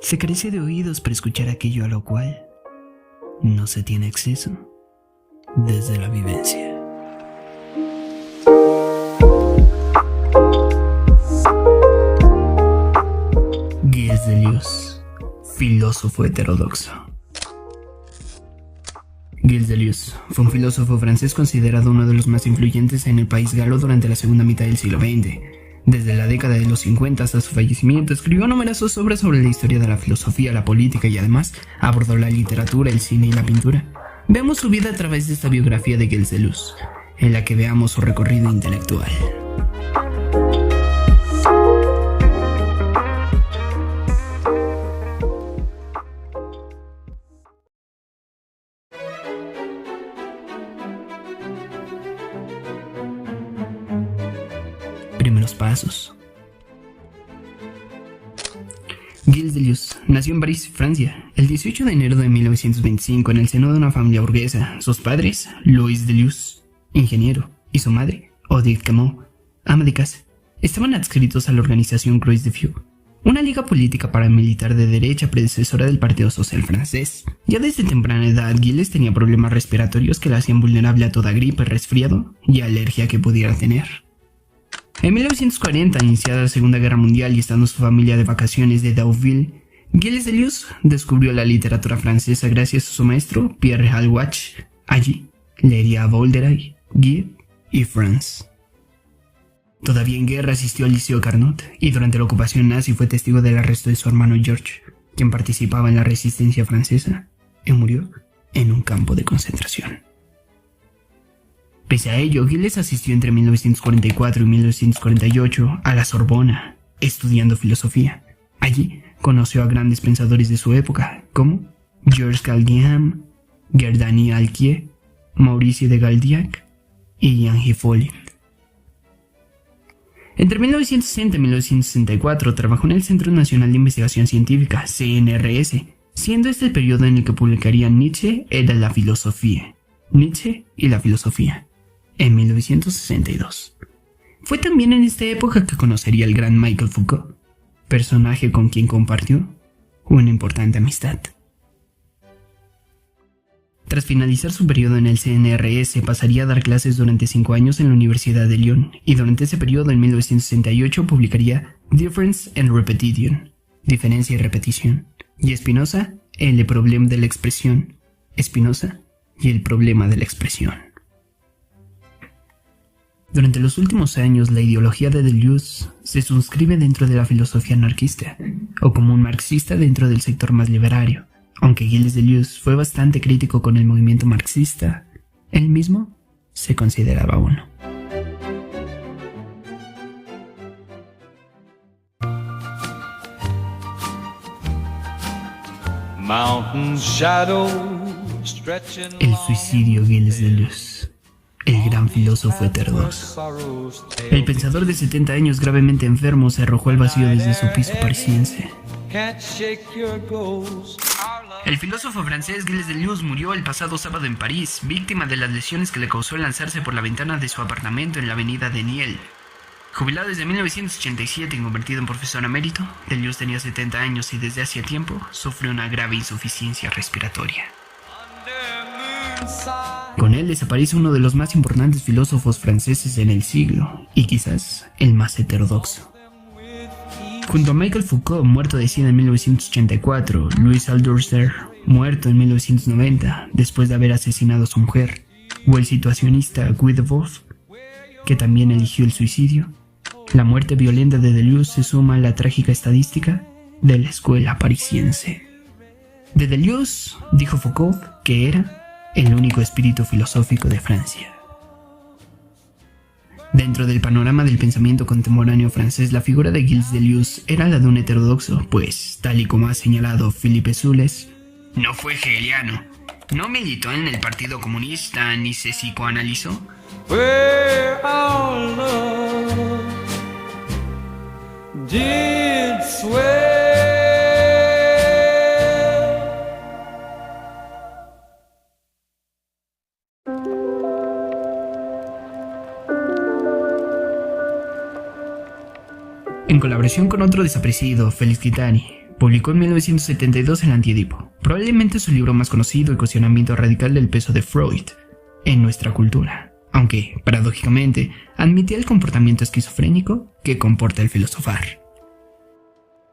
Se carece de oídos para escuchar aquello a lo cual no se tiene acceso desde la vivencia. Gilles Deleuze, filósofo heterodoxo. Gilles Deleuze fue un filósofo francés considerado uno de los más influyentes en el país galo durante la segunda mitad del siglo XX. Desde la década de los 50 hasta su fallecimiento, escribió numerosas obras sobre la historia de la filosofía, la política y además abordó la literatura, el cine y la pintura. Veamos su vida a través de esta biografía de Gilles Deleuze, en la que veamos su recorrido intelectual. Primeros pasos. Gilles Deleuze nació en París, Francia, el 18 de enero de 1925 en el seno de una familia burguesa. Sus padres, Louis Deleuze, ingeniero, y su madre, Odile Camus, ama de casa, estaban adscritos a la organización Croix de Feu, una liga política paramilitar de derecha predecesora del Partido Social francés. Ya desde temprana edad, Gilles tenía problemas respiratorios que le hacían vulnerable a toda gripe, resfriado y alergia que pudiera tener. En 1940, iniciada la Segunda Guerra Mundial y estando su familia de vacaciones de Deauville, Gilles Deleuze descubrió la literatura francesa gracias a su maestro Pierre Halbach. Allí leería a Baudelaire, Guy y France. Todavía en guerra asistió al Liceo Carnot y durante la ocupación nazi fue testigo del arresto de su hermano George, quien participaba en la resistencia francesa y murió en un campo de concentración. Pese a ello, Gilles asistió entre 1944 y 1948 a la Sorbona, estudiando filosofía. Allí conoció a grandes pensadores de su época, como Georges Galdiam, Gerdani Alquier, Maurice de Galdiac y Jean Hippolyte. Entre 1960 y 1964 trabajó en el Centro Nacional de Investigación Científica, CNRS, siendo este el periodo en el que publicaría Nietzsche et la Philosophie, Nietzsche y la filosofía, en 1962. Fue también en esta época que conocería al gran Michel Foucault, personaje con quien compartió una importante amistad. Tras finalizar su periodo en el CNRS, pasaría a dar clases durante 5 años en la Universidad de Lyon, y durante ese periodo, en 1968, publicaría Difference and Repetition, Diferencia y Repetición, y Spinoza, Le Problème de l'expression, Spinoza y el problema de la expresión. Durante los últimos años, la ideología de Deleuze se suscribe dentro de la filosofía anarquista, o como un marxista dentro del sector más liberario. Aunque Gilles Deleuze fue bastante crítico con el movimiento marxista, él mismo se consideraba uno. El suicidio Gilles Deleuze, el gran filósofo heterodoxo. El pensador de 70 años gravemente enfermo se arrojó al vacío desde su piso parisiense. El filósofo francés Gilles Deleuze murió el pasado sábado en París, víctima de las lesiones que le causó el lanzarse por la ventana de su apartamento en la avenida de Niel. Jubilado desde 1987 y convertido en profesor emérito, Deleuze tenía 70 años y desde hacía tiempo sufrió una grave insuficiencia respiratoria. Con él desaparece uno de los más importantes filósofos franceses en el siglo, y quizás el más heterodoxo. Junto a Michel Foucault, muerto de SIDA en 1984, Louis Althusser, muerto en 1990 después de haber asesinado a su mujer, o el situacionista Guy Debord, que también eligió el suicidio, la muerte violenta de Deleuze se suma a la trágica estadística de la escuela parisiense. De Deleuze, dijo Foucault, que era el único espíritu filosófico de Francia. Dentro del panorama del pensamiento contemporáneo francés, la figura de Gilles Deleuze era la de un heterodoxo, pues, tal y como ha señalado Philippe Soules, no fue hegeliano, no militó en el Partido Comunista ni se psicoanalizó. Where our love did sway. En colaboración con otro desaparecido, Félix Guattari, Publicó en 1972 El Antiedipo, probablemente su libro más conocido, El cuestionamiento radical del peso de Freud en nuestra cultura, aunque, paradójicamente, admitía el comportamiento esquizofrénico que comporta el filosofar.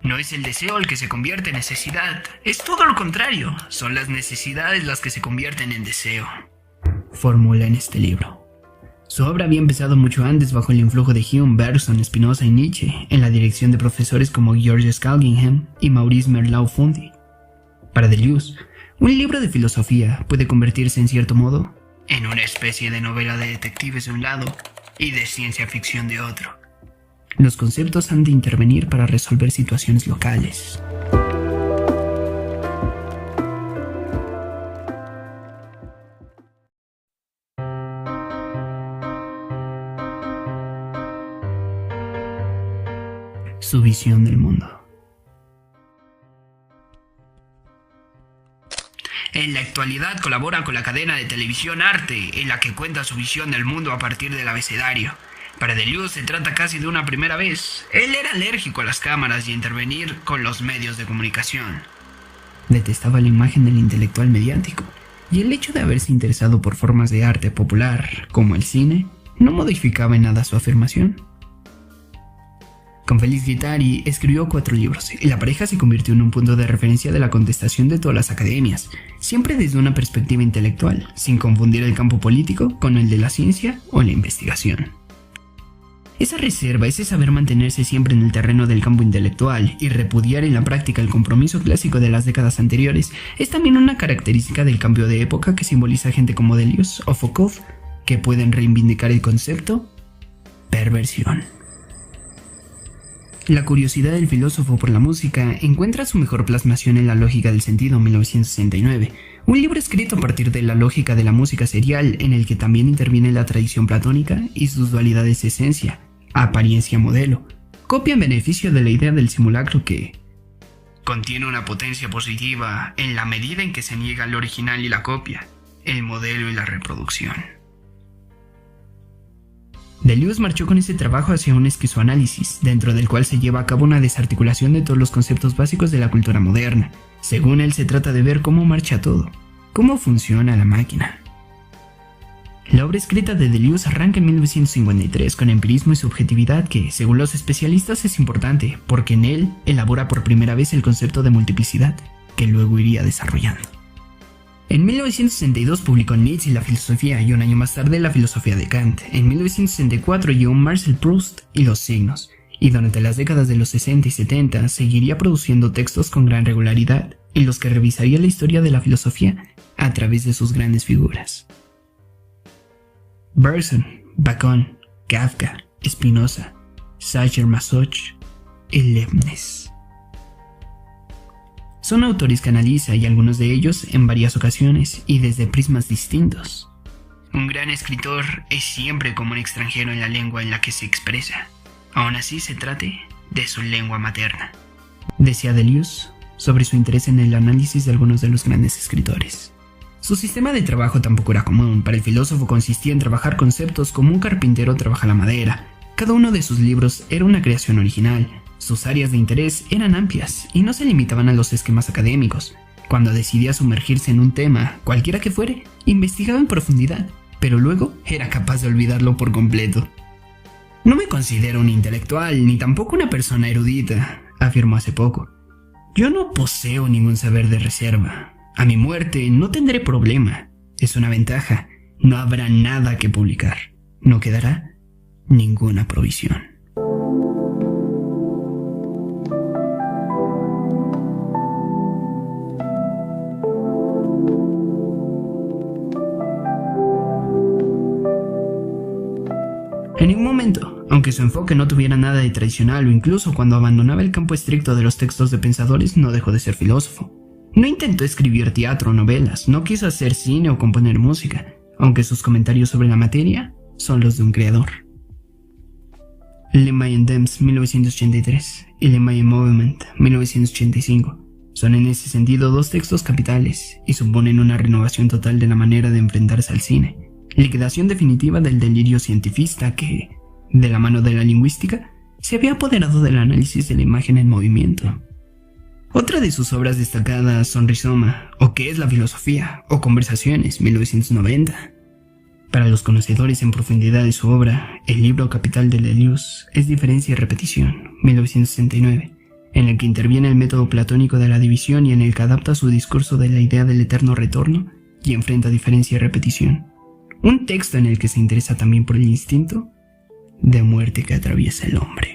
No es el deseo el que se convierte en necesidad, es todo lo contrario, son las necesidades las que se convierten en deseo, formula en este libro. Su obra había empezado mucho antes bajo el influjo de Hume, Bergson, Spinoza y Nietzsche, en la dirección de profesores como Georges Calgingham y Maurice Merleau-Ponty. Para Deleuze, un libro de filosofía puede convertirse en cierto modo en una especie de novela de detectives de un lado y de ciencia ficción de otro. Los conceptos han de intervenir para resolver situaciones locales. Su visión del mundo. En la actualidad colabora con la cadena de televisión Arte, en la que cuenta su visión del mundo a partir del abecedario. Para Deleuze se trata casi de una primera vez. Él era alérgico a las cámaras y a intervenir con los medios de comunicación. Detestaba la imagen del intelectual mediático, y el hecho de haberse interesado por formas de arte popular, como el cine, no modificaba en nada su afirmación. Con Félix Guattari escribió 4 libros, y la pareja se convirtió en un punto de referencia de la contestación de todas las academias, siempre desde una perspectiva intelectual, sin confundir el campo político con el de la ciencia o la investigación. Esa reserva, ese saber mantenerse siempre en el terreno del campo intelectual y repudiar en la práctica el compromiso clásico de las décadas anteriores, es también una característica del cambio de época que simboliza gente como Deleuze o Foucault, que pueden reivindicar el concepto perversión. La curiosidad del filósofo por la música encuentra su mejor plasmación en La lógica del sentido, 1969, un libro escrito a partir de la lógica de la música serial en el que también interviene la tradición platónica y sus dualidades esencia, apariencia-modelo, copia en beneficio de la idea del simulacro que contiene una potencia positiva en la medida en que se niega el original y la copia, el modelo y la reproducción. Deleuze marchó con este trabajo hacia un esquizoanálisis, dentro del cual se lleva a cabo una desarticulación de todos los conceptos básicos de la cultura moderna. Según él, se trata de ver cómo marcha todo, cómo funciona la máquina. La obra escrita de Deleuze arranca en 1953 con empirismo y subjetividad que, según los especialistas, es importante, porque en él elabora por primera vez el concepto de multiplicidad, que luego iría desarrollando. En 1962 publicó Nietzsche y la filosofía, y un año más tarde la filosofía de Kant. En 1964 llegó Marcel Proust y los signos, y durante las décadas de los 60 y 70 seguiría produciendo textos con gran regularidad, en los que revisaría la historia de la filosofía a través de sus grandes figuras. Bergson, Bacon, Kafka, Spinoza, Sacher-Masoch y Leibniz. Son autores que analiza, y algunos de ellos en varias ocasiones y desde prismas distintos. Un gran escritor es siempre como un extranjero en la lengua en la que se expresa, aun así se trate de su lengua materna, decía Deleuze sobre su interés en el análisis de algunos de los grandes escritores. Su sistema de trabajo tampoco era común. Para el filósofo consistía en trabajar conceptos como un carpintero trabaja la madera. Cada uno de sus libros era una creación original. Sus áreas de interés eran amplias y no se limitaban a los esquemas académicos. Cuando decidía sumergirse en un tema, cualquiera que fuere, investigaba en profundidad, pero luego era capaz de olvidarlo por completo. No me considero un intelectual, ni tampoco una persona erudita, afirmó hace poco. Yo no poseo ningún saber de reserva. A mi muerte no tendré problema. Es una ventaja. No habrá nada que publicar. No quedará ninguna provisión. En ningún momento, aunque su enfoque no tuviera nada de tradicional o incluso cuando abandonaba el campo estricto de los textos de pensadores, no dejó de ser filósofo. No intentó escribir teatro o novelas, no quiso hacer cine o componer música, aunque sus comentarios sobre la materia son los de un creador. Le Mayendem, 1983, y Le Mayen Movement, 1985, son en ese sentido dos textos capitales y suponen una renovación total de la manera de enfrentarse al cine, liquidación definitiva del delirio cientifista que, de la mano de la lingüística, se había apoderado del análisis de la imagen en movimiento. Otra de sus obras destacadas son Rizoma, o ¿Qué es la filosofía?, o Conversaciones, 1990. Para los conocedores en profundidad de su obra, el libro capital de Deleuze es Diferencia y Repetición, 1969, en el que interviene el método platónico de la división y en el que adapta su discurso de la idea del eterno retorno y enfrenta diferencia y repetición. Un texto en el que se interesa también por el instinto de muerte que atraviesa el hombre.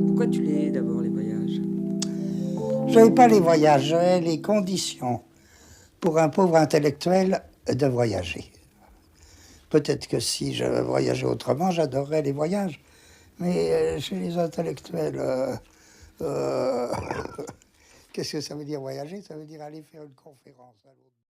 Pourquoi tu les hais d'abord, les voyages? Je n'avais pas les voyages, j'avais les conditions pour un pauvre intellectuel de voyager. Peut-être que si je voyageais autrement, j'adorerais les voyages. Mais chez les intellectuels, qu'est-ce que ça veut dire voyager? Ça veut dire aller faire une conférence à l'autre.